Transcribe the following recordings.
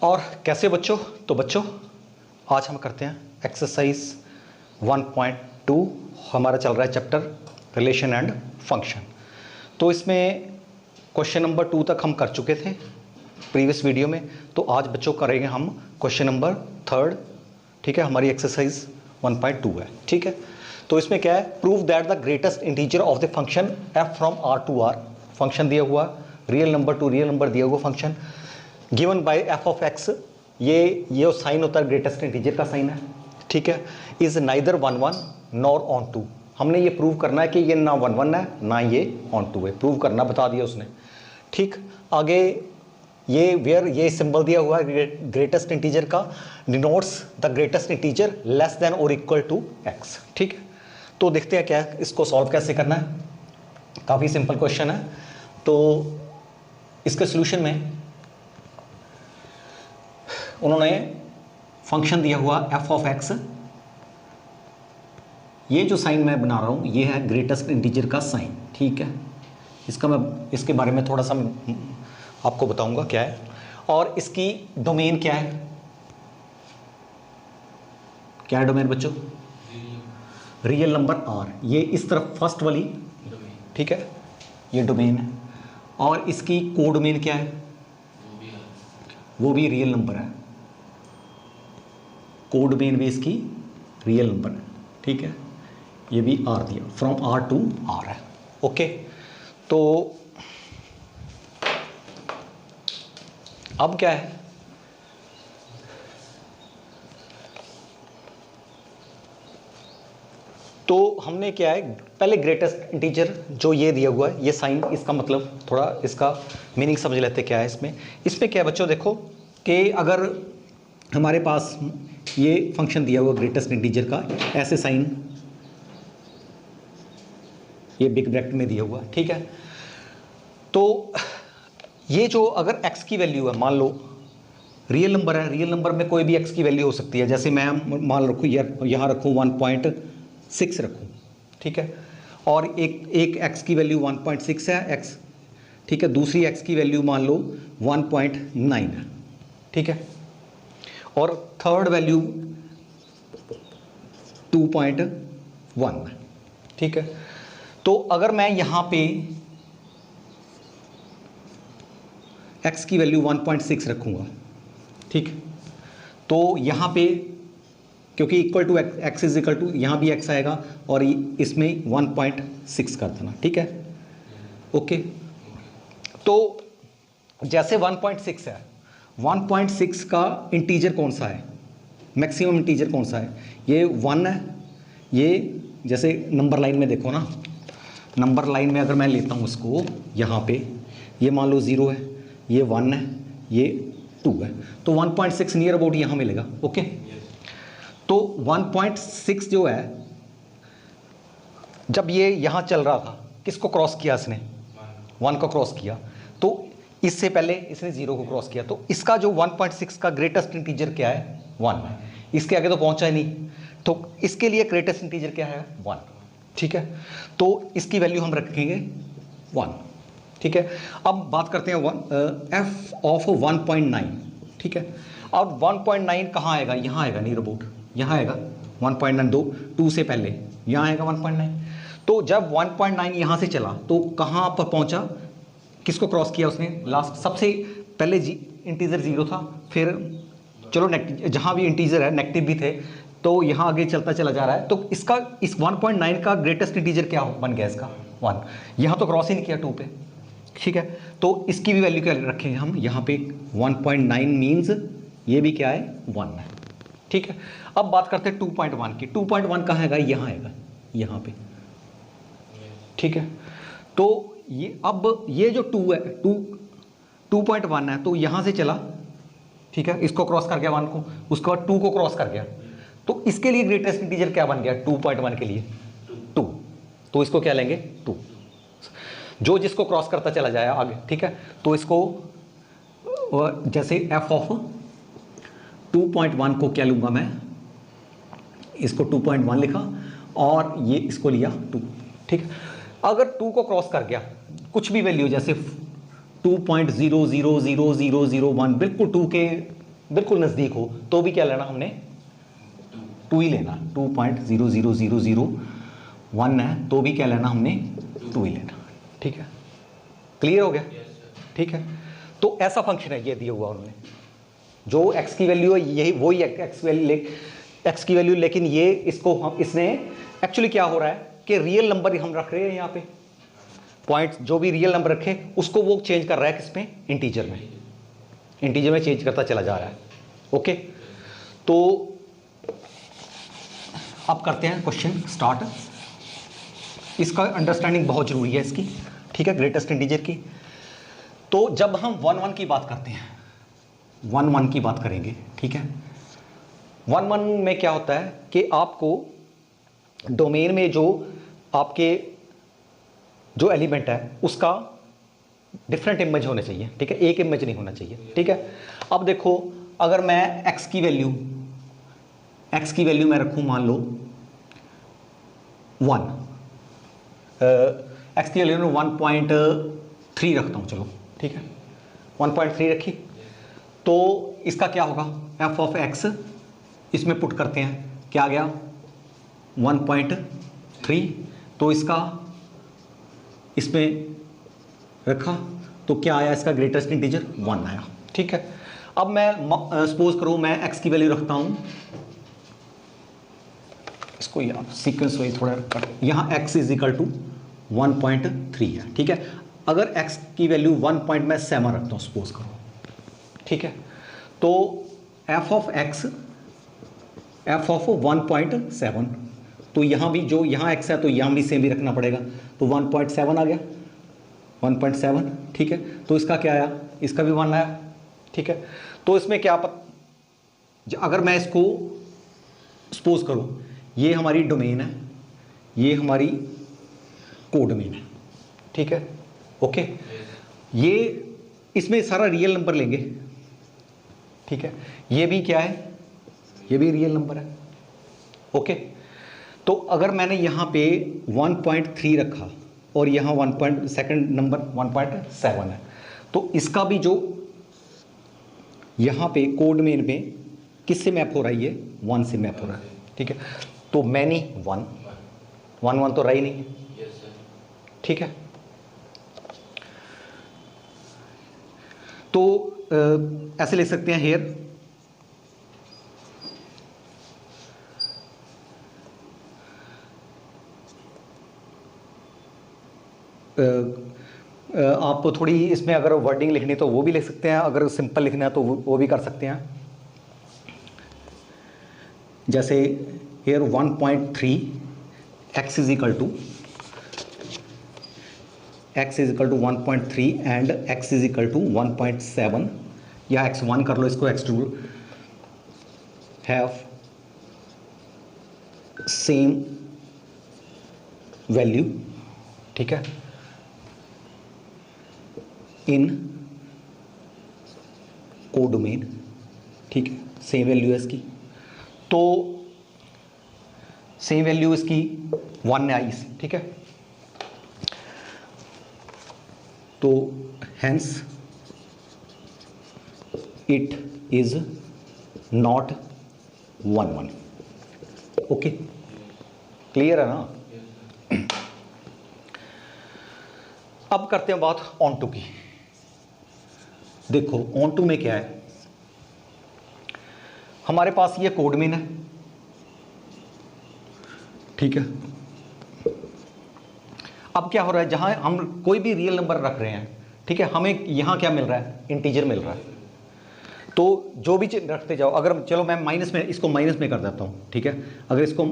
और कैसे बच्चों? तो बच्चों आज हम करते हैं एक्सरसाइज 1.2। हमारा चल रहा है चैप्टर रिलेशन एंड फंक्शन। तो इसमें क्वेश्चन नंबर 2 तक हम कर चुके थे प्रीवियस वीडियो में। तो आज बच्चों करेंगे हम क्वेश्चन नंबर 3। ठीक है, हमारी एक्सरसाइज 1.2 है। ठीक है, तो इसमें क्या है, prove that the greatest integer of the function F from R to R, function दिया हुआ, real number to real number दिया हुआ function given by F of X, ये साइन होता है ग्रेटेस्ट इंटीजर का साइन है। ठीक है, इज नाइदर 1 1 नॉर ऑन 2। हमने ये प्रूव करना है कि ये ना 1 1 है ना ये ऑन 2 है, प्रूव करना बता दिया उसने। ठीक, आगे ये वेयर ये सिंबल दिया हुआ है ग्रेटेस्ट इंटीजर का, denotes the greatest integer less than और इक्वल टू एक्स। ठीक है, तो देखते हैं क्या है, इसको सॉल्व कैसे करना है। काफ़ी सिंपल क्वेश्चन है। तो इसके सॉल्यूशन में उन्होंने फंक्शन दिया हुआ एफ ऑफ एक्स, ये जो साइन मैं बना रहा हूँ ये है ग्रेटेस्ट इंटीजर का साइन। ठीक है, इसका मैं इसके बारे में थोड़ा सा आपको बताऊंगा क्या है। और इसकी डोमेन क्या है, क्या है डोमेन बच्चों? रियल नंबर आर, ये इस तरफ फर्स्ट वाली। ठीक है, ये डोमेन है। और इसकी कोडोमेन क्या है? वो भी रियल नंबर है, कोडोमेन भी इसकी रियल नंबर है। ठीक है, ये भी आर दिया, फ्रॉम आर टू आर है। ओके, तो अब क्या है, तो हमने क्या है, पहले ग्रेटेस्ट इंटीजर जो ये दिया हुआ है, ये साइन, इसका मतलब थोड़ा इसका मीनिंग समझ लेते क्या है इसमें। इसमें क्या है बच्चों, देखो कि अगर हमारे पास ये फंक्शन दिया हुआ ग्रेटेस्ट इंटीजर का, ऐसे साइन ये बिग ब्रैकेट में दिया हुआ। ठीक है, तो ये जो अगर x की वैल्यू है, मान लो रियल नंबर है, रियल नंबर में कोई भी x की वैल्यू हो सकती है। जैसे मैं मान रखूँ यहाँ रखूँ 1.6 रखूँ। ठीक है, और एक x की वैल्यू 1.6 है x। ठीक है, दूसरी x की वैल्यू मान लो 1.9 है। ठीक है, और थर्ड वैल्यू 2.1 है। ठीक है, तो अगर मैं यहाँ पे x की वैल्यू 1.6 रखूँगा, ठीक, तो यहाँ पे क्योंकि equal to x is equal to, यहाँ भी x आएगा और इसमें 1.6 कर देना। ठीक है, ओके, तो जैसे 1.6 है, 1.6 का इंटीजर कौन सा है, मैक्सिमम इंटीजर कौन सा है? ये 1 है। ये जैसे नंबर लाइन में देखो ना, नंबर लाइन में अगर मैं लेता हूँ इसको, यहाँ पे ये मान लो 0 है, ये 1 है, ये 2 है, तो 1.6 नियर अबाउट यहाँ मिलेगा। ओके, तो 1.6 जो है, जब ये यहाँ चल रहा था, किसको क्रॉस किया इसने? 1 को क्रॉस किया। तो इससे पहले इसने 0 को क्रॉस किया, तो इसका जो 1.6 का ग्रेटेस्ट इंटीजर क्या है? 1 है। इसके आगे तो पहुंचा ही नहीं, तो इसके लिए ग्रेटेस्ट इंटीजर क्या है? 1। ठीक है, तो इसकी वैल्यू हम रखेंगे 1। ठीक है, अब बात करते हैं एफ ऑफ 1.9। ठीक है, अब 1.9 कहाँ आएगा? यहाँ आएगा, नियर अबाउट यहाँ आएगा 1.9, 2 से पहले यहाँ आएगा 1.9। तो जब 1.9 यहाँ से चला तो कहाँ पर पहुँचा, किसको क्रॉस किया उसने? लास्ट, सबसे पहले इंटीजर 0 था, फिर चलो जहाँ भी इंटीजर है नेगेटिव भी थे, तो यहाँ आगे चलता चला जा रहा है। तो इसका इस 1.9 का ग्रेटेस्ट इंटीजर क्या बन गया? इसका 1। यहाँ तो क्रॉस ही नहीं किया 2 पे। ठीक है, तो इसकी भी वैल्यू क्या रखेंगे हम यहाँ पे? 1.9 मीन्स ये भी क्या है? 1 है। ठीक है, अब बात करते हैं 2.1 की। 2.1 कहाँ आएगा? यहाँ आएगा, यहाँ पे। ठीक है, तो ये अब ये जो 2 है, 2.1 है, तो यहाँ से चला, ठीक है, इसको क्रॉस कर गया 1 को, उसके बाद 2 को क्रॉस कर गया, तो इसके लिए ग्रेटेस्ट इंटीजर क्या बन गया? 2.1 के लिए 2। तो इसको क्या लेंगे? 2, जो जिसको क्रॉस करता चला जाए आगे। ठीक है, तो इसको जैसे एफ ऑफ 2.1 को क्या लूँगा मैं? इसको 2.1 लिखा और ये इसको लिया 2। ठीक है, अगर 2 को क्रॉस कर गया, कुछ भी वैल्यू जैसे 2.000001 बिल्कुल 2 के बिल्कुल नज़दीक हो तो भी क्या लेना हमने 2 ही लेना, 2.00001 है तो भी क्या लेना हमने 2 ही लेना। ठीक है, क्लियर हो गया? ठीक है, तो ऐसा फंक्शन है ये दिया हुआ उन्होंने, जो x की वैल्यू है यही वही x की वैल्यू, लेकिन ये इसको हम इसने एक्चुअली क्या हो रहा है कि रियल नंबर हम रख रहे हैं यहाँ पे, पॉइंट जो भी रियल नंबर रखे उसको वो चेंज कर रहा है किसमें, इंटीजर में, इंटीजर में चेंज करता चला जा रहा है। ओके, तो अब करते हैं क्वेश्चन स्टार्ट। इसका अंडरस्टैंडिंग बहुत जरूरी है इसकी, ठीक है, ग्रेटेस्ट इंटीजर की। तो जब हम 1 की बात करते हैं, 1 की बात करेंगे, ठीक है, 1 में क्या होता है कि आपको डोमेन में जो आपके जो एलिमेंट है उसका डिफरेंट इमेज होने चाहिए, ठीक है, एक इमेज नहीं होना चाहिए। ठीक है, अब देखो अगर मैं x की वैल्यू मैं रखूं मान लो 1, x की वैल्यू में 1.3 रखता हूं, चलो ठीक है, 1.3 रखी, तो इसका क्या होगा, f ऑफ x इसमें पुट करते हैं, क्या आ गया 1.3, तो इसका इसमें रखा तो क्या आया, इसका ग्रेटेस्ट इंटीजर 1 आया। ठीक है, अब मैं सपोज करूं मैं x की वैल्यू रखता हूं, इसको यहाँ सीक्वेंस वाइज थोड़ा यहाँ x इज इक्वल टू 1.3 है। ठीक है, अगर x की वैल्यू 1.7 रखता हूँ सपोज करो, ठीक है, तो f ऑफ 1.7, तो यहाँ भी जो यहाँ x है तो यहाँ भी सेम ही रखना पड़ेगा, तो 1.7 आ गया, 1.7। ठीक है, तो इसका क्या आया, इसका भी 1 आया। ठीक है, तो इसमें क्या अगर मैं इसको सपोज करूं ये हमारी डोमेन है, ये हमारी कोडोमेन है, ठीक है, ओके, ये इसमें सारा रियल नंबर लेंगे, ठीक है, ये भी क्या है, ये भी रियल नंबर है। ओके, तो अगर मैंने यहाँ पे 1.3 रखा और यहाँ सेकंड नंबर 1.7 है, तो इसका भी जो यहाँ पे कोडमेन में किससे मैप हो रहा है, ये 1 से मैप हो रहा है। ठीक है, तो मैनी 1 तो रहा ही नहीं है। ठीक है, तो ऐसे लिख सकते हैं हेयर आप थोड़ी इसमें अगर वर्डिंग लिखनी तो वो भी लिख सकते हैं, अगर सिंपल लिखना है तो वो भी कर सकते हैं। जैसे here 1.3 x is equal to 1.3 and x is equal to 1.7, या x1 कर लो इसको, x2 हैव सेम वैल्यू, ठीक है, इन कोडोमेन, ठीक है, सेम वैल्यू है इसकी, तो सेम वैल्यू इसकी 1 आई, ठीक है, तो hence it is not 1. Okay, clear है ना? अब करते हैं बात ऑन टू की। देखो ऑन टू में क्या है, हमारे पास ये कोडमेन है, ठीक है, अब क्या हो रहा है, जहां हम कोई भी रियल नंबर रख रहे हैं, ठीक है, हमें यहां क्या मिल रहा है, इंटीजर मिल रहा है, तो जो भी रखते जाओ, अगर चलो मैं माइनस में इसको माइनस में कर देता हूं, ठीक है, अगर इसको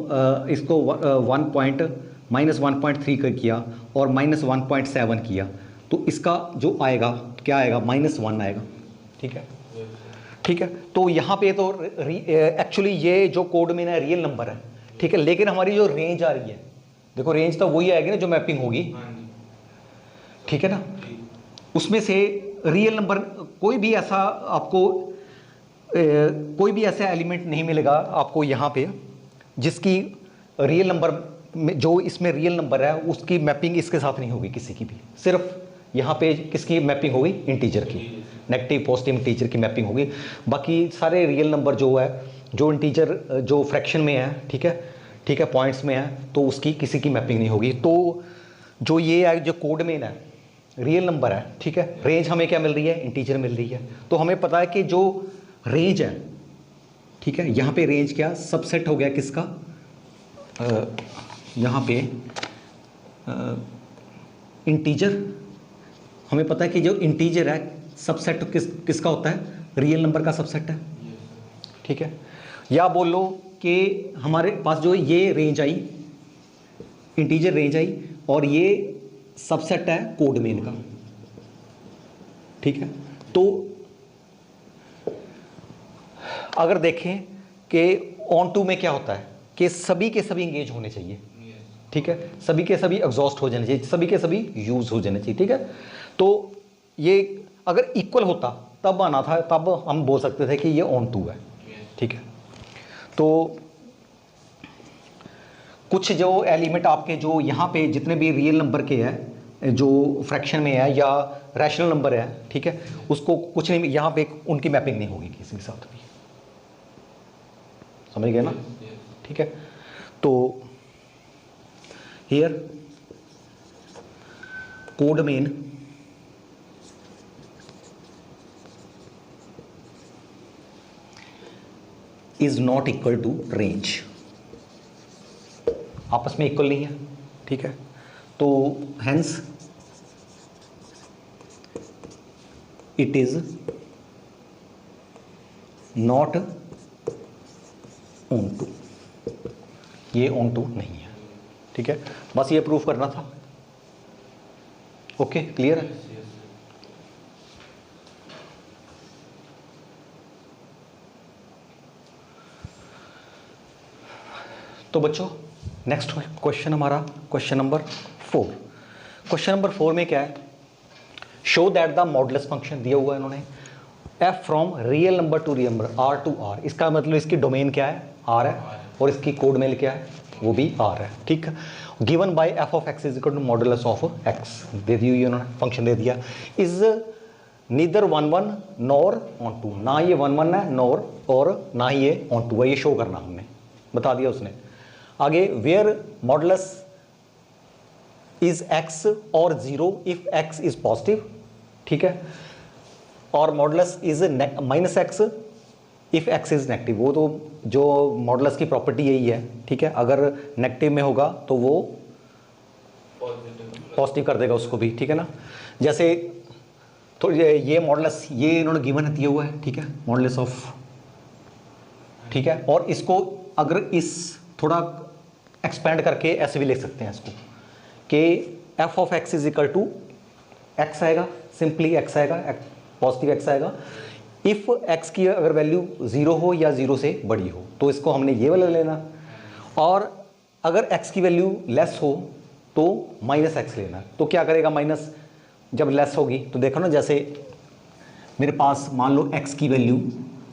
-1.3 का किया और -1.7 किया, तो इसका जो आएगा क्या आएगा, -1 आएगा। ठीक है, ठीक है, तो यहाँ पे तो एक्चुअली ये जो कोड में ना रियल नंबर है, ठीक है, लेकिन हमारी जो रेंज आ रही है, देखो रेंज तो वही आएगी ना जो मैपिंग होगी, ठीक है ना, उसमें से रियल नंबर कोई भी ऐसा आपको कोई भी ऐसा एलिमेंट नहीं मिलेगा आपको यहाँ पे जिसकी रियल नंबर में, जो इसमें रियल नंबर है उसकी मैपिंग इसके साथ नहीं होगी किसी की भी, सिर्फ यहाँ पे किसकी मैपिंग होगी, इंटीजर की। नेगेटिव पॉजिटिव इंटीजर की मैपिंग होगी। बाकी सारे रियल नंबर जो है, जो इंटीजर जो फ्रैक्शन में है, ठीक है, ठीक है, पॉइंट्स में है, तो उसकी किसी की मैपिंग नहीं होगी। तो जो ये है, जो कोड मेन है, रियल नंबर है, ठीक है, रेंज हमें क्या मिल रही है, इंटीजर मिल रही है। तो हमें पता है कि जो रेंज है, ठीक है, यहाँ पे रेंज क्या सबसेट हो गया किसका, यहाँ पे इंटीजर, हमें पता है कि जो इंटीजर है सबसेट किसका होता है, रियल नंबर का सबसेट है, ठीक है। या बोल लो कि हमारे पास जो ये range I, integer range I, और ये सबसेट है कोड मेन का, ठीक है। तो अगर देखें कि ऑन टू में क्या होता है कि सभी के सभी इंगेज होने चाहिए, ठीक है, सभी के सभी एग्जॉस्ट हो जाने चाहिए, सभी के सभी यूज हो जाने चाहिए, ठीक है। तो ये अगर इक्वल होता तब आना था, तब हम बोल सकते थे कि ये ऑन टू है, ठीक है। तो कुछ जो एलिमेंट आपके जो यहाँ पे जितने भी रियल नंबर के हैं, जो फ्रैक्शन में है या रैशनल नंबर है, ठीक है, उसको कुछ नहीं, यहाँ पे उनकी मैपिंग नहीं होगी किसी के साथ भी, समझ गए ना, ठीक है। तो here codomain is not equal to range, आपस में इक्वल नहीं है, ठीक है। तो hence it is not onto, ये ऑन टू नहीं है, ठीक है। बस ये प्रूफ करना था, ओके, क्लियर है। तो बच्चों नेक्स्ट क्वेश्चन हमारा क्वेश्चन नंबर 4। क्वेश्चन नंबर 4 में क्या है, show that the modulus function दिया हुआ है इन्होंने, F from real number to real number R to R, इसका मतलब इसकी डोमेन क्या है, आर है, और इसकी कोड मेल क्या है, वो भी आर है, ठीक है। Given by F of x is equal to modulus of x दे दी उन्होंने, फंक्शन दे दिया, is neither 1 1 nor onto, ना ये 1 1 है नॉर, और ना ही ये ऑन टू है, ये शो करना हमने बता दिया उसने। आगे वेयर मॉडुलस इज एक्स और 0 इफ एक्स इज पॉजिटिव, ठीक है, और modulus is minus x if X is negative, वो तो जो मॉडुलस की प्रॉपर्टी यही है, ठीक है, अगर नेगेटिव में होगा तो वो पॉजिटिव कर देगा उसको भी, ठीक है ना। जैसे तो ये मॉडुलस ये इन्होंने गिवन दिया हुआ है, ठीक है, मॉडुलस ऑफ, ठीक है, और इसको अगर इस थोड़ा एक्सपेंड करके ऐसे भी लिख सकते हैं इसको कि F of x is equal to X आएगा, सिंपली एक्स आएगा, पॉजिटिव एक्स आएगा, इफ एक्स की अगर वैल्यू 0 हो या 0 से बड़ी हो, तो इसको हमने ये वाला लेना, और अगर एक्स की वैल्यू लेस हो तो माइनस एक्स लेना। तो क्या करेगा, माइनस जब लेस होगी तो देखो ना, जैसे मेरे पास मान लो एक्स की वैल्यू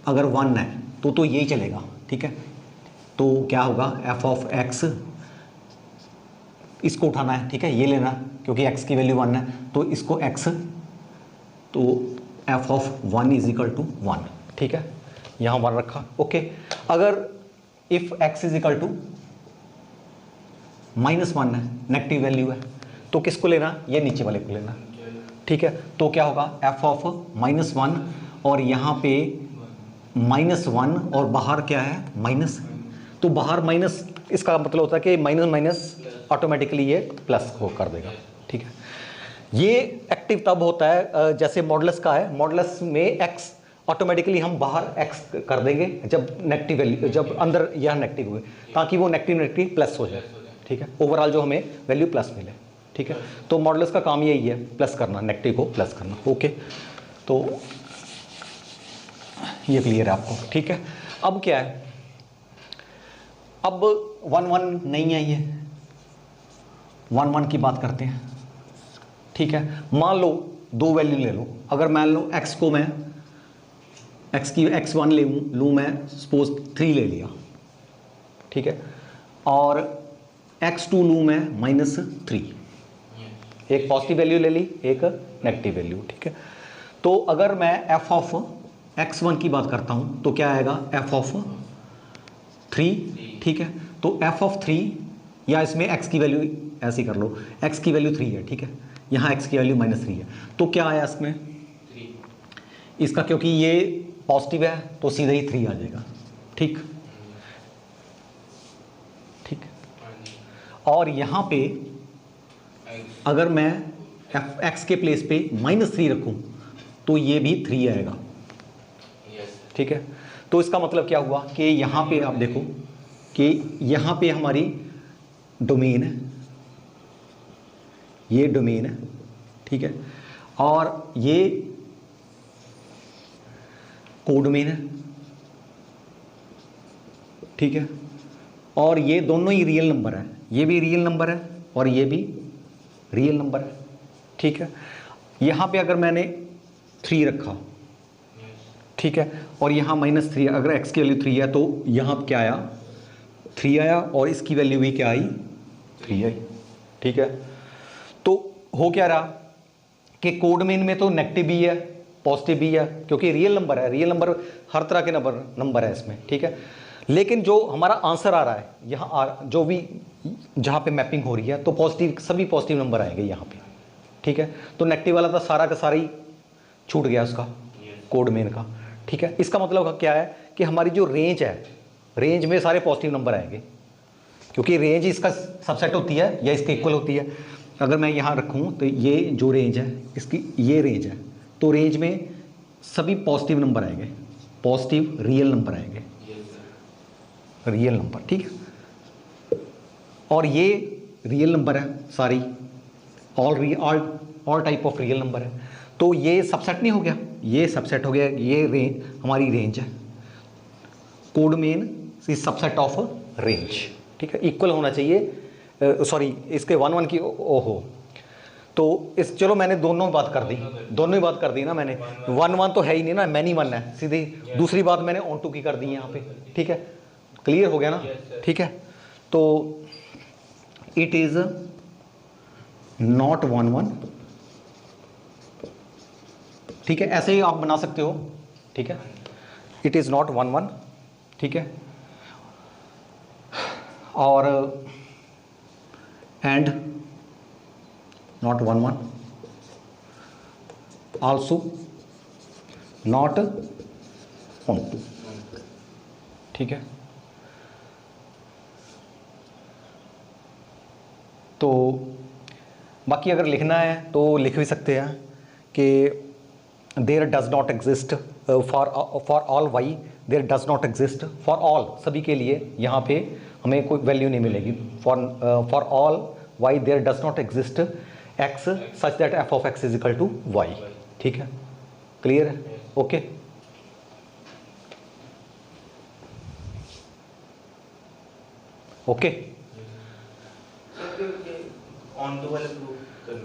अगर 1 है तो यही चलेगा, ठीक है। तो क्या होगा, एफ ऑफ एक्स, इसको उठाना है, ठीक है, ये लेना, क्योंकि एक्स की वैल्यू 1 है, तो इसको एक्स, तो F of 1 is equal to 1, ठीक है, यहाँ 1 रखा, ओके। अगर if X is equal to -1 है, नेगेटिव वैल्यू है, तो किसको लेना, ये नीचे वाले को लेना, ठीक है। तो क्या होगा, एफ ऑफ -1, और यहाँ पे -1, और बाहर क्या है, माइनस, तो बाहर माइनस, इसका मतलब होता है कि माइनस माइनस ऑटोमेटिकली ये प्लस को कर देगा, ठीक है। ये एक्टिव तब होता है जैसे मॉडुलस का है, मॉडुलस में एक्स ऑटोमेटिकली हम बाहर एक्स कर देंगे जब नेगेटिव वैल्यू, जब अंदर यह नेगेटिव हुए, ताकि वो नेगेटिव प्लस हो जाए, ठीक है, ओवरऑल जो हमें वैल्यू प्लस मिले, ठीक है। तो मॉडुलस का काम यही है, प्लस करना, नेगेटिव को प्लस करना, ओके। तो ये क्लियर है आपको, ठीक है। अब क्या है, अब 1 1 नहीं है, ये 1 1 की बात करते हैं, ठीक है। मान लो दो वैल्यू ले लो, अगर मान लो x को मैं x की x1 ले लूँ मैं, सपोज 3 ले लिया, ठीक है, और x2 लूँ मैं -3, एक पॉजिटिव वैल्यू ले ली, एक नेगेटिव वैल्यू, ठीक है। तो अगर मैं एफ ऑफ x1 की बात करता हूं तो क्या आएगा, एफ ऑफ 3, ठीक है। तो एफ ऑफ 3, या इसमें x की वैल्यू ऐसे ही कर लो, x की वैल्यू 3 है, ठीक है, यहाँ x की वैल्यू -3 है, तो क्या आया इसमें 3 इसका, क्योंकि ये पॉजिटिव है तो सीधा ही 3 आ जाएगा, ठीक ठीक। और यहाँ पे अगर मैं x के प्लेस पे -3 रखूँ तो ये भी 3 आएगा, ठीक है। तो इसका मतलब क्या हुआ कि यहाँ पे आप देखो कि यहाँ पे हमारी डोमेन है, ये डोमेन है, ठीक है, और ये कोडोमेन है, ठीक है, और ये दोनों ही रियल नंबर है, ये भी रियल नंबर है और ये भी रियल नंबर है, ठीक है। यहाँ पे अगर मैंने 3 रखा, ठीक है, और यहाँ -3, अगर x की वैल्यू 3 है तो यहाँ क्या आया, 3 आया, और इसकी वैल्यू भी क्या आई, 3 आई, ठीक है। तो हो क्या रहा कि कोडमेन में तो नेगेटिव भी है पॉजिटिव भी है, क्योंकि रियल नंबर है, रियल नंबर हर तरह के नंबर है इसमें, ठीक है। लेकिन जो हमारा आंसर आ रहा है यहाँ जो भी जहाँ पे मैपिंग हो रही है तो पॉजिटिव, सभी पॉजिटिव नंबर आएंगे यहाँ पे, ठीक है। तो नेगेटिव वाला तो सारा का सारा ही छूट गया उसका, कोडमेन का, ठीक है। इसका मतलब क्या है कि हमारी जो रेंज है, रेंज में सारे पॉजिटिव नंबर आएंगे, क्योंकि रेंज इसका सबसेट होती है या इसके इक्वल होती है। अगर मैं यहाँ रखूँ तो ये जो रेंज है इसकी, ये रेंज है, तो रेंज में सभी पॉजिटिव नंबर आएंगे, पॉजिटिव रियल नंबर आएंगे, रियल नंबर, ठीक है। और ये रियल नंबर है सारी, all type of real number है, तो ये सबसेट नहीं हो गया, ये सबसेट हो गया, ये रेंज हमारी रेंज है, कोडमेन इज सबसेट ऑफ रेंज, ठीक है। इक्वल होना चाहिए, सॉरी इसके 1 1 की ओहो, तो इस चलो मैंने दोनों बात कर दी, दोनों ही बात कर दी ना मैंने, 1 1 तो है ही नहीं ना, मैनी 1 है सीधी, दूसरी बात मैंने ऑन टू की कर दी है यहाँ पे, ठीक है, क्लियर हो गया ना, ठीक है। तो इट इज नॉट 1 1, ठीक है, ऐसे ही आप बना सकते हो, ठीक है, इट इज नॉट 1 1, ठीक है, और and not 1 1, also not onto, ठीक है। तो बाकी अगर लिखना है तो लिख भी सकते हैं कि there does not exist for all Y, there does not exist for all, सभी के लिए यहाँ पे हमें कोई वैल्यू नहीं मिलेगी, for all Y there does not exist X such that F of x is equal to Y, ठीक है, क्लियर है, ओके। ओके,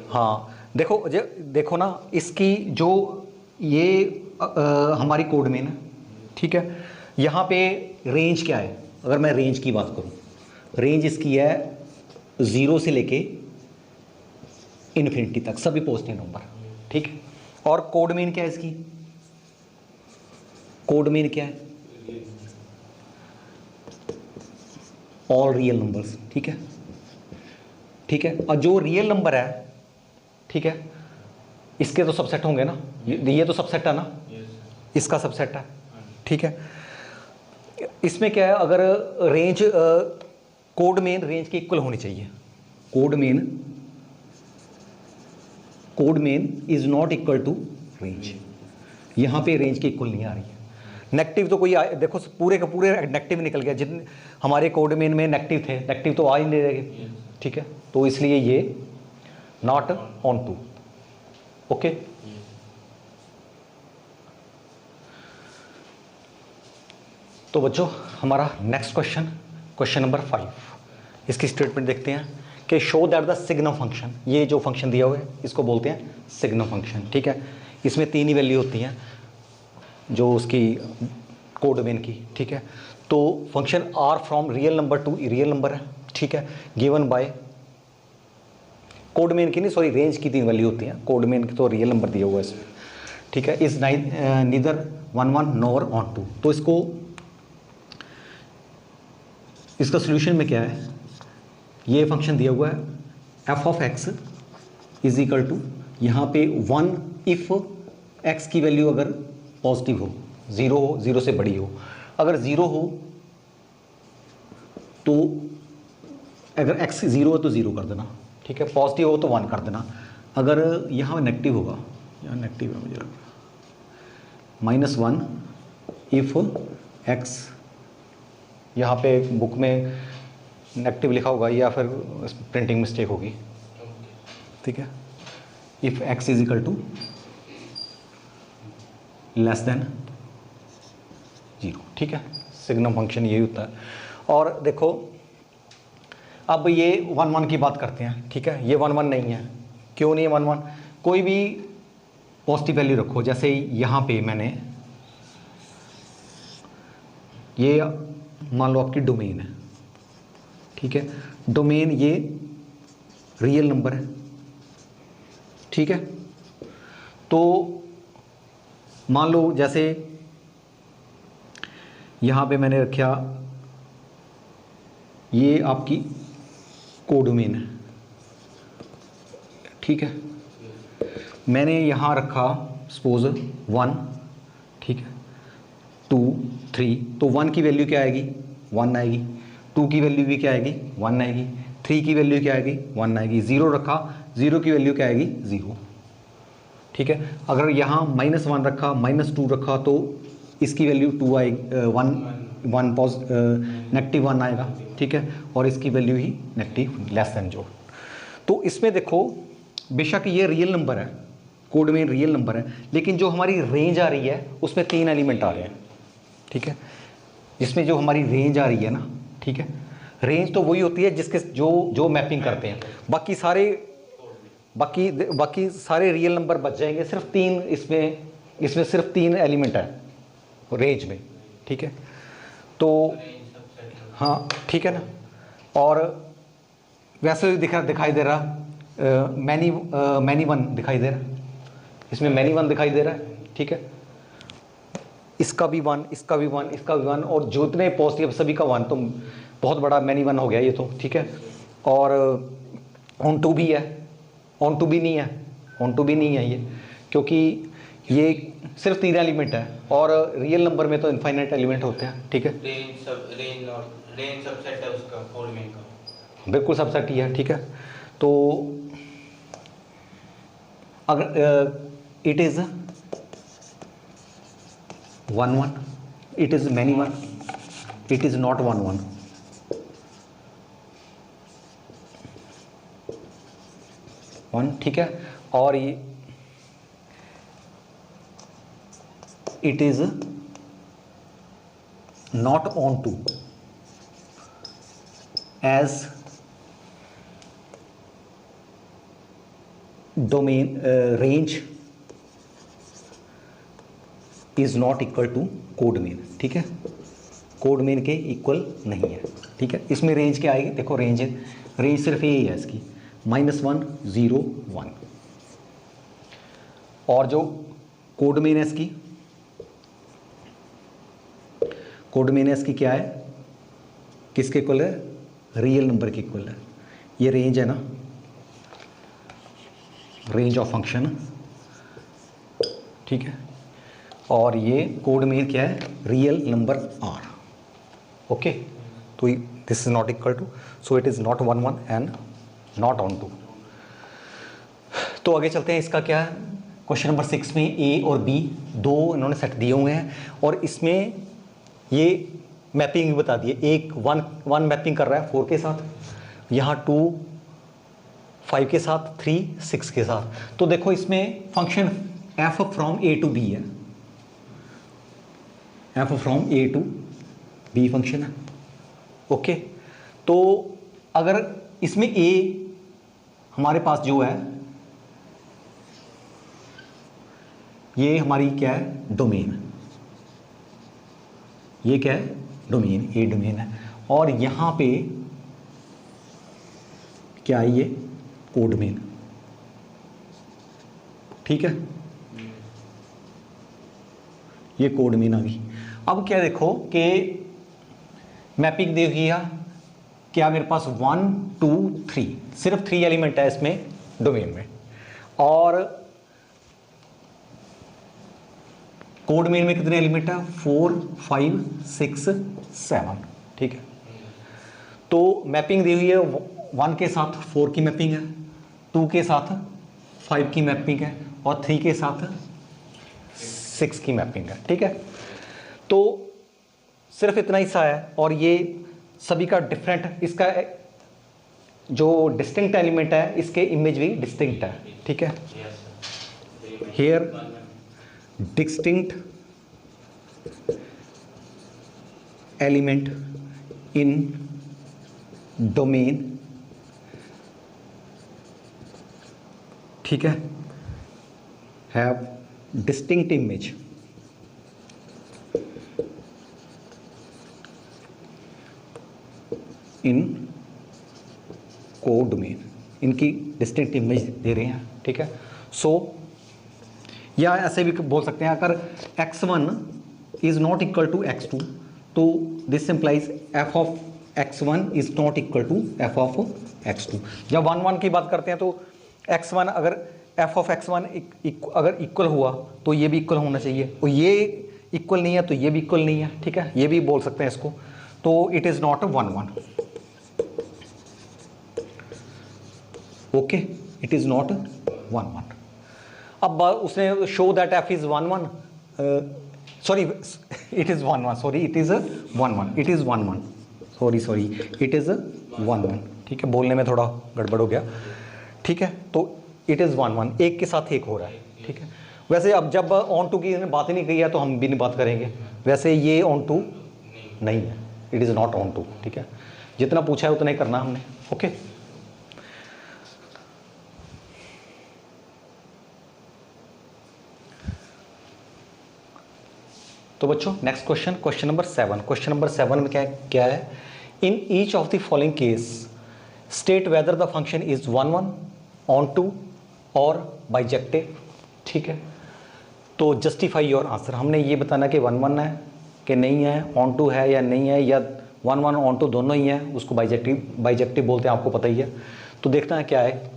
हाँ देखो ना, इसकी जो ये हमारी कोडमेन है, ठीक है, यहाँ पे रेंज क्या है, अगर मैं रेंज की बात करूँ, रेंज इसकी है 0 से लेके इन्फिनिटी तक, सभी पॉजिटिव नंबर, ठीक है। और कोडमेन क्या है इसकी, कोडमेन क्या है, ऑल रियल नंबर्स, ठीक है, ठीक है। और जो रियल नंबर है, ठीक है, इसके तो सबसेट होंगे ना, ये तो सबसेट है ना, इसका सबसेट है, ठीक है। इसमें क्या है, अगर रेंज कोडमेन रेंज के इक्वल होनी चाहिए, codomain is not equal to range, यहाँ पे रेंज के इक्वल नहीं आ रही है। नेगेटिव तो कोई देखो पूरे का पूरे नेगेटिव निकल गया, जितने हमारे कोडमेन में नेगेटिव थे, नेगेटिव तो आ ही नहीं रहे, ठीक है, तो इसलिए ये नॉट ऑन टू, ओके। तो बच्चों हमारा नेक्स्ट क्वेश्चन नंबर 5, इसकी स्टेटमेंट देखते हैं कि show that the signum function, ये जो फंक्शन दिया हुआ है इसको बोलते हैं सिग्नम फंक्शन, ठीक है। इसमें 3 ही वैल्यू होती हैं जो उसकी कोडोमेन की, ठीक है। तो function R from real number to real number है, ठीक है, गिवन बाय कोडमेन की नहीं, सॉरी रेंज की 3 वैल्यू होती हैं, कोडमेन की तो रियल नंबर दिया हुआ है इसमें, ठीक है, is neither 1 1 nor onto. तो इसका सोल्यूशन में क्या है, ये फंक्शन दिया हुआ है F of x is equal to यहाँ पे 1 इफ एक्स की वैल्यू अगर पॉजिटिव हो, 0 हो, 0 से बड़ी हो, अगर 0 हो तो अगर एक्स 0 हो तो 0 कर देना, ठीक है, पॉजिटिव हो तो 1 कर देना, अगर यहाँ नेगेटिव होगा, यहाँ नेगेटिव है मुझे लगता है, -1 इफ एक्स, यहाँ पे बुक में नेगेटिव लिखा होगा या फिर प्रिंटिंग मिस्टेक होगी, ठीक है, if X is equal to less than 0, ठीक है, सिग्नम फंक्शन यही होता है। और देखो अब ये 1 1 की बात करते हैं, ठीक है, ये 1 1 नहीं है, क्यों नहीं है 1 1, कोई भी पॉजिटिव वैल्यू रखो, जैसे यहाँ पे मैंने ये मान लो आपकी डोमेन है, ठीक है, डोमेन ये रियल नंबर है, ठीक है, तो मान लो जैसे यहाँ पे मैंने रखा, ये आपकी कोडोमेन है, ठीक है, मैंने यहाँ रखा सपोज 1, ठीक है, 2 3, तो 1 की वैल्यू क्या आएगी, 1 आएगी, 2 की वैल्यू भी क्या आएगी, 1 आएगी, 3 की वैल्यू क्या आएगी, 1 आएगी, 0 रखा, 0 की वैल्यू क्या आएगी, 0, ठीक है, अगर यहाँ -1 रखा, -2 रखा तो इसकी वैल्यू 2 आएगी, 1 नेगेटिव 1 आएगा, ठीक है, और इसकी वैल्यू ही नेगेटिव लेस देन जो। तो इसमें देखो बेशक ये रियल नंबर है, कोड में रियल नंबर है, लेकिन जो हमारी रेंज आ रही है उसमें 3 एलिमेंट आ रहे हैं, ठीक है, जिसमें जो हमारी रेंज आ रही है ना, ठीक है, रेंज तो वही होती है जिसके जो मैपिंग करते हैं, बाकी सारे रियल नंबर बच जाएंगे, सिर्फ 3 इसमें सिर्फ 3 एलिमेंट है रेंज में, ठीक है, तो हाँ ठीक है ना, और वैसे दिखाई दे रहा मैनी वन दिखाई दे रहा है, इसमें मैनी वन दिखाई दे रहा है, ठीक है, इसका भी 1, इसका भी 1, इसका भी 1, और जो इतने पॉजिटिव सभी का 1, तो बहुत बड़ा मैनी वन हो गया ये तो, ठीक है, और ऑन टू भी है, ऑन टू भी नहीं है, ऑन टू भी नहीं है ये, क्योंकि ये सिर्फ 3 एलिमेंट है, और रियल नंबर में तो इनफाइनाइट एलिमेंट होते हैं, ठीक है, रेंज सबसेट है उसका, कोडमेन का बिल्कुल सबसेट ही है, ठीक है, तो अगर it is 1 1, it is many one, it is not 1 1, ठीक है, और ये it is not onto as domain range is not equal to codomain, ठीक है, कोडमेन के इक्वल नहीं है, ठीक है, इसमें रेंज क्या आएगी, देखो रेंज सिर्फ यही है इसकी, -1 0 1, और जो कोडमेन है इसकी, कोडमेन है इसकी क्या है, किसके इक्वल है, रियल नंबर के इक्वल है, ये रेंज है ना, रेंज ऑफ फंक्शन, ठीक है, और ये कोड में क्या है, रियल नंबर आर, ओके, तो this is not equal to, so it is not 1 1 and not onto. तो आगे चलते हैं, इसका क्या है, क्वेश्चन नंबर 6 में ए और बी 2 इन्होंने सेट दिए हुए हैं, और इसमें ये मैपिंग भी बता दिए, एक 1 मैपिंग कर रहा है 4 के साथ, यहाँ 2 5 के साथ, 3 6 के साथ। तो देखो इसमें function F from A to B है, f from A to B function है, ओके, तो अगर इसमें ए हमारे पास जो है, ये हमारी क्या है, डोमेन, ये क्या है, डोमेन, ए डोमेन है, और यहाँ पे क्या है, ये कोडमेन, ठीक है, ये कोड मीन आ गई। अब क्या देखो कि मैपिंग दी हुई है, क्या मेरे पास 1 2 3, सिर्फ 3 एलिमेंट है इसमें डोमेन में, और कोड मीन में कितने एलिमेंट है 4 5 6 7, ठीक है। तो मैपिंग दी हुई है 1 के साथ 4 की मैपिंग है, 2 के साथ 5 की मैपिंग है, और 3 के साथ 6 की मैपिंग है, ठीक है। तो सिर्फ इतना हिस्सा है, और ये सभी का डिफरेंट, इसका जो डिस्टिंक्ट एलिमेंट है इसके इमेज भी डिस्टिंक्ट है, ठीक है। Here distinct element in domain, ठीक है, have distinct image in code domain, इनकी डिस्टिंक्ट इमेज दे रहे हैं, ठीक है। सो या ऐसे भी बोल सकते हैं, अगर x1 is not equal to x2, तो this implies f of x1 is not equal to f of x2। जब 1 1 की बात करते हैं तो x1 अगर f ऑफ x1 अगर इक्वल हुआ तो ये भी इक्वल होना चाहिए, और ये इक्वल नहीं है तो ये भी इक्वल नहीं है, ठीक है। ये भी बोल सकते हैं इसको, तो it is not 1 1, okay, it is not 1 1। अब उसने show that f is 1 1, sorry it is 1 1, sorry it is 1 1, it is 1 1, sorry it is 1 1, ठीक है, बोलने में थोड़ा गड़बड़ हो गया, ठीक है। तो इट इज़ 1 1, एक के साथ एक हो रहा है, ठीक है। वैसे अब जब ऑन टू की बात ही नहीं कही है तो हम भी नहीं बात करेंगे, वैसे ये ऑन टू नहीं है, it is not onto, ठीक है। जितना पूछा है उतना ही करना हमने, ओके। तो बच्चों next question, question number 7। Question number 7 में क्या है, in each of the following case state whether the function is 1 1, onto और बाइजेक्टिव, ठीक है। तो जस्टिफाई योर आंसर, हमने ये बताना कि 1 1 है कि नहीं है, ऑन टू है या नहीं है, या 1 1 ऑन टू दोनों ही है, उसको बाइजेक्टिव बोलते हैं, आपको पता ही है। तो देखना है क्या है,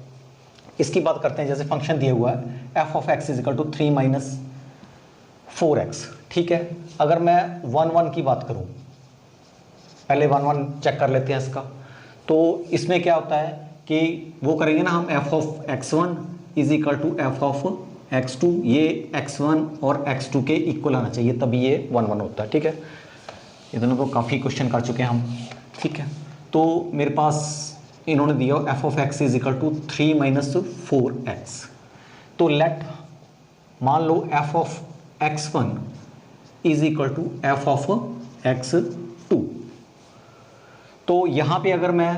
इसकी बात करते हैं। जैसे फंक्शन दिया हुआ है f of x is equal to 3 minus 4x, ठीक है। अगर मैं 1 1 की बात करूं, पहले 1 1 चेक कर लेते हैं इसका। तो इसमें क्या होता है कि वो करेंगे ना हम, f of x1 is equal to f of x2, ये x1 और x2 के इक्वल आना चाहिए, तभी ये 1 1 होता है, ठीक है। इतना तो काफ़ी क्वेश्चन कर चुके हैं हम, ठीक है। तो मेरे पास इन्होंने दिया f of x is equal to 3 minus 4x। तो लेट मान लो f of x1 is equal to f of x2। तो यहाँ पे अगर मैं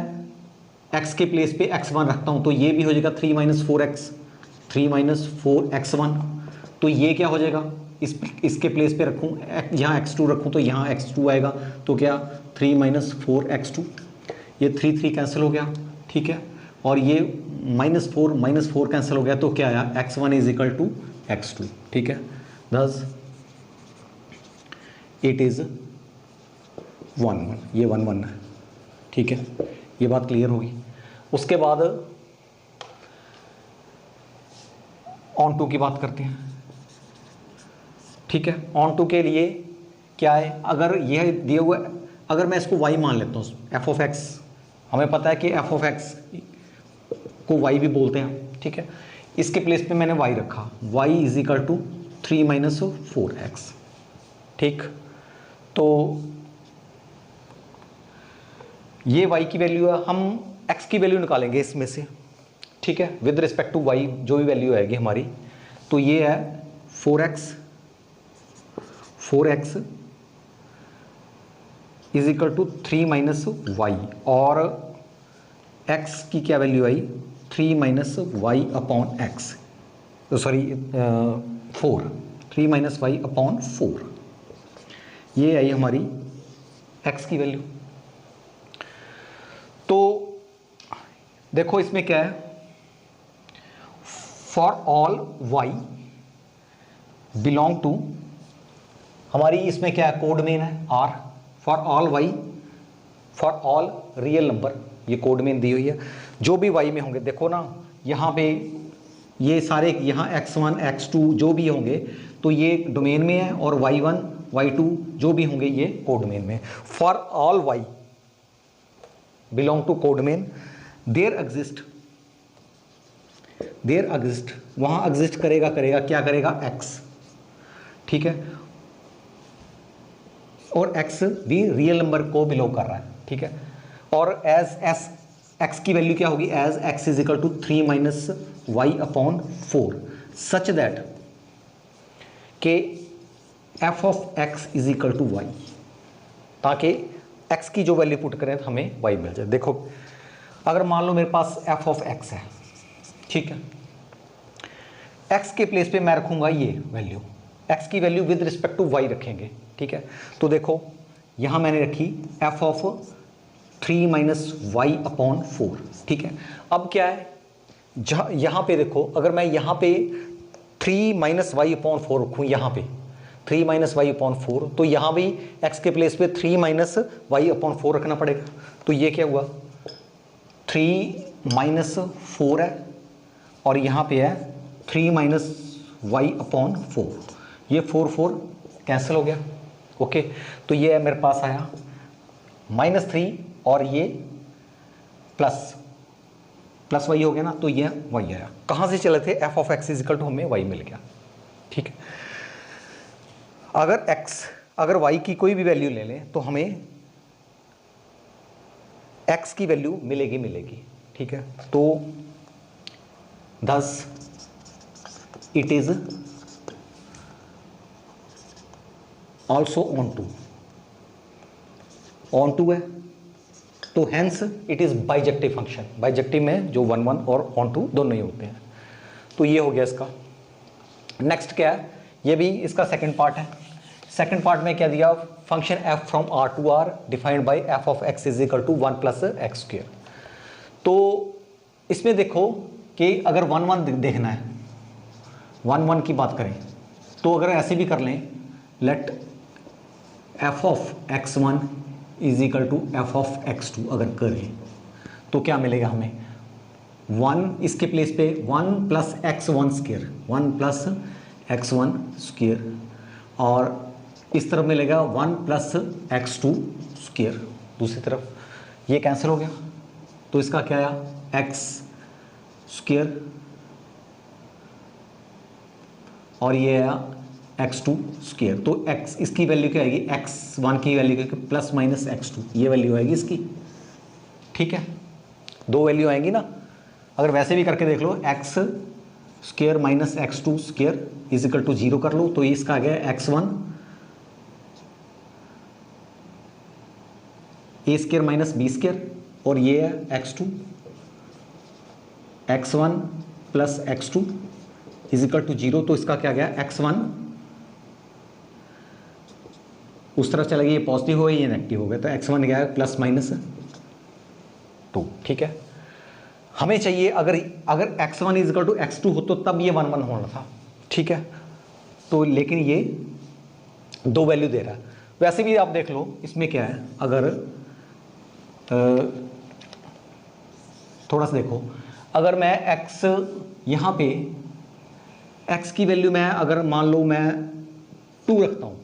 x के प्लेस पे x1 रखता हूँ तो ये भी हो जाएगा 3 माइनस 4x, 3 माइनस 4x1। तो ये क्या हो जाएगा, इसके प्लेस पे रखूँ, यहाँ x2 रखूँ तो यहाँ x2 आएगा, तो क्या 3 माइनस 4x2, ये 3 3 कैंसिल हो गया, ठीक है। और ये माइनस 4 कैंसिल हो गया, तो क्या आया x1 is equal to x2, ठीक है। दस इट इज़ 1 1, ये 1 1 है, ठीक है। ये बात क्लियर होगी। उसके बाद ऑन टू की बात करते हैं, ठीक है। ऑन टू के लिए क्या है, अगर यह दिया हुआ, अगर मैं इसको y मान लेता हूँ, f ऑफ x, हमें पता है कि f ऑफ x को y भी बोलते हैं, ठीक है। इसके प्लेस पे मैंने y रखा, y is equal to 3 minus 4x, ठीक। तो ये y की वैल्यू है, हम x की वैल्यू निकालेंगे इसमें से, ठीक है, विद रिस्पेक्ट टू y जो भी वैल्यू आएगी हमारी। तो ये है 4x is equal to 3 minus y, और x की क्या वैल्यू आई 3 minus y upon x, sorry 4, 3 minus y upon 4, ये आई हमारी x की वैल्यू। तो देखो इसमें क्या है, for all y belong to हमारी इसमें क्या है, कोड मेन है R for all Y for all real number, ये कोड मेन दी हुई है। जो भी वाई में होंगे, देखो ना यहाँ पे ये सारे, यहाँ x1 x2 जो भी होंगे तो ये डोमेन में है, और y1 y2 जो भी होंगे ये कोड मेन में। For all y belong to codomain, there exist वहाँ एग्जिस्ट करेगा क्या करेगा, x, ठीक है, और x भी रियल नंबर को बिलोंग कर रहा है, ठीक है। और एज एस x की वैल्यू क्या होगी, as x is equal to 3 minus Y upon 4 such that के f of x is equal to Y, ताकि x की जो वैल्यू पुट करें तो हमें y मिल जाए। देखो अगर मान लो मेरे पास f ऑफ x है, ठीक है, x के प्लेस पे मैं रखूंगा ये वैल्यू, x की value with respect to y रखेंगे, ठीक है। तो देखो यहाँ मैंने रखी f of 3 minus Y upon 4, ठीक है। अब क्या है, जहाँ यहाँ पे देखो, अगर मैं यहाँ पे 3 माइनस वाई अपॉन 4 रखूँ, यहाँ पे 3 माइनस वाई अपॉन 4, तो यहाँ भी x के प्लेस पे 3 माइनस वाई अपॉन 4 रखना पड़ेगा। तो ये क्या हुआ, 3 माइनस 4 है, और यहाँ पे है 3 माइनस वाई अपॉन 4, ये 4 कैंसिल हो गया, ओके। तो ये है मेरे पास आया -3 और ये प्लस वाई हो गया ना, तो ये वाई आया। कहाँ से चले थे, f of x is equal to हमें y मिल गया, ठीक है। अगर y की कोई भी वैल्यू ले लें तो हमें x की वैल्यू मिलेगी, ठीक है। तो thus it is also onto है, तो hence it is bijective function. Bijective में जो 1 1 और ऑन टू दोनों ही होते हैं। तो ये हो गया इसका। नेक्स्ट क्या है, ये भी इसका सेकंड पार्ट है। सेकंड पार्ट में क्या दिया, function f from r to r defined by f of x is equal to 1 plus X square. तो इसमें देखो कि अगर 1 1 देखना है, 1 1 की बात करें तो अगर ऐसे भी कर लें, let f of x1 is equal to f of x2 अगर करें तो क्या मिलेगा हमें, 1 इसके प्लेस पे 1 plus x1 square, 1 plus x1 square, और इस तरफ मिलेगा 1 प्लस x2 स्क्वायर। दूसरी तरफ ये कैंसिल हो गया, तो इसका क्या आया, x स्क्वायर, और ये आया x2 स्क्वायर। तो x इसकी वैल्यू क्या आएगी, x1 की वैल्यू क्या, प्लस माइनस x2, ये वैल्यू आएगी इसकी, ठीक है। दो वैल्यू आएंगी ना। अगर वैसे भी करके देख लो, x square minus x2 square is equal to 0 कर लो, तो इसका आ गया x1 a square minus b square, और ये है x2 x1 plus x2 is equal to 0। तो इसका क्या गया, x1 उस तरफ चला गया, ये पॉजिटिव हो गया, ये नेगेटिव हो गया, तो x1 गया है प्लस माइनस 2, ठीक है। हमें चाहिए अगर x1 is equal to x2 हो तो तब ये 1 1 होना था, ठीक है। तो लेकिन ये दो वैल्यू दे रहा है। वैसे भी आप देख लो इसमें क्या है, अगर थोड़ा सा देखो, अगर मैं x यहाँ पे x की वैल्यू मैं अगर मान लो मैं 2 रखता हूँ,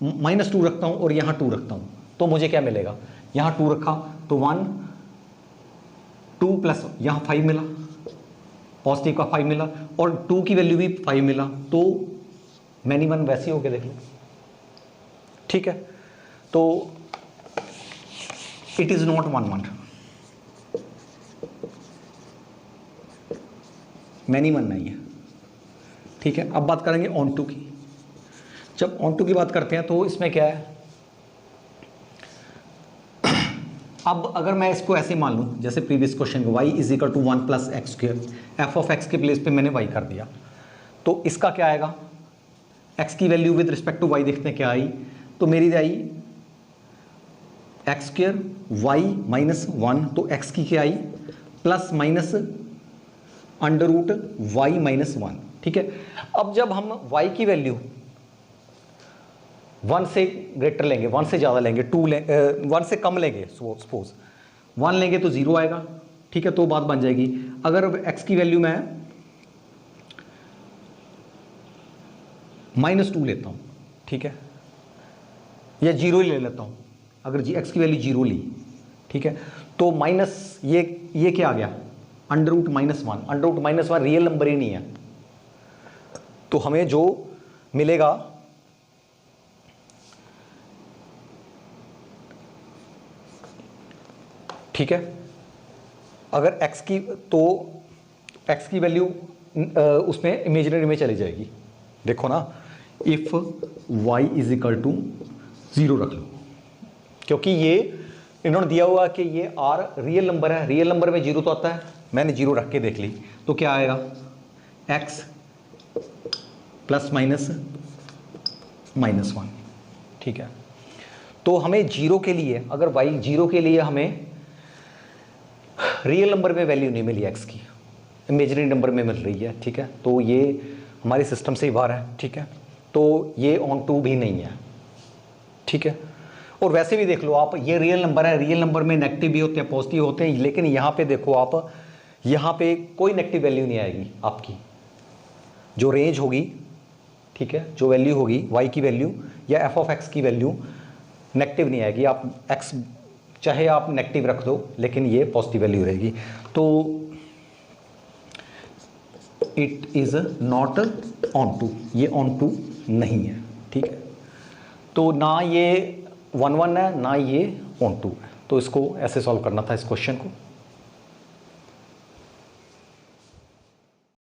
-2 रखता हूँ और यहाँ 2 रखता हूँ, तो मुझे क्या मिलेगा, यहाँ 2 रखा तो 1 2 प्लस यहाँ 5 मिला, पॉजिटिव का 5 मिला, और 2 की वैल्यू भी 5 मिला, तो मैनी 1 वैसे ही हो गया, देख लो, ठीक है। तो इट इज नॉट 1 1, मैनी 1 नहीं है, ठीक है। अब बात करेंगे ऑन टू की। जब ऑन टू की बात करते हैं तो इसमें क्या है, अब अगर मैं इसको ऐसे मान लूँ जैसे प्रीवियस क्वेश्चन में, y is equal to 1 plus X square, F of X के प्लेस पे मैंने y कर दिया, तो इसका क्या आएगा, x की value with respect to y देखते हैं क्या आई, तो मेरी आई एक्स स्क्वायर वाई माइनस 1, तो x की क्या आई, plus minus under root y minus 1, ठीक है। अब जब हम y की वैल्यू 1 से ग्रेटर लेंगे, 1 से ज़्यादा लेंगे, 1 से कम लेंगे, सपोज 1 लेंगे तो 0 आएगा, ठीक है। तो बात बन जाएगी। अगर x की वैल्यू मैं -2 लेता हूँ, ठीक है, या 0 ही ले लेता हूँ, अगर x की वैल्यू 0 ली, ठीक है, तो माइनस ये क्या आ गया, √-1। √-1 रियल नंबर ही नहीं है, तो हमें जो मिलेगा ठीक है, अगर x की, तो x की वैल्यू उसमें इमेजिनरी में चली जाएगी। देखो ना, इफ y = 0 रख लो, क्योंकि ये इन्होंने दिया हुआ कि ये r रियल नंबर है, रियल नंबर में 0 तो आता है, मैंने 0 रख के देख ली, तो क्या आएगा, x ±-1, ठीक है। तो हमें 0 के लिए, अगर y 0 के लिए हमें रियल नंबर में वैल्यू नहीं मिली x की, इमेजिनरी नंबर में मिल रही है, ठीक है, तो ये हमारे सिस्टम से ही बाहर है, ठीक है। तो ये ऑन टू भी नहीं है, ठीक है। और वैसे भी देख लो आप, ये रियल नंबर है, रियल नंबर में नेगेटिव भी होते हैं, पॉजिटिव होते हैं, लेकिन यहाँ पे देखो आप, यहाँ पे कोई नेगेटिव वैल्यू नहीं आएगी आपकी, जो रेंज होगी, ठीक है, जो वैल्यू होगी y की वैल्यू या f(x) की वैल्यू नेगेटिव नहीं आएगी। आप x चाहे आप नेगेटिव रख दो, लेकिन ये पॉजिटिव वैल्यू रहेगी। तो it is not onto, ये ऑन टू नहीं है, ठीक है। तो ना ये 1 1 है, ना ये ऑन टू है, तो इसको ऐसे सॉल्व करना था इस क्वेश्चन को।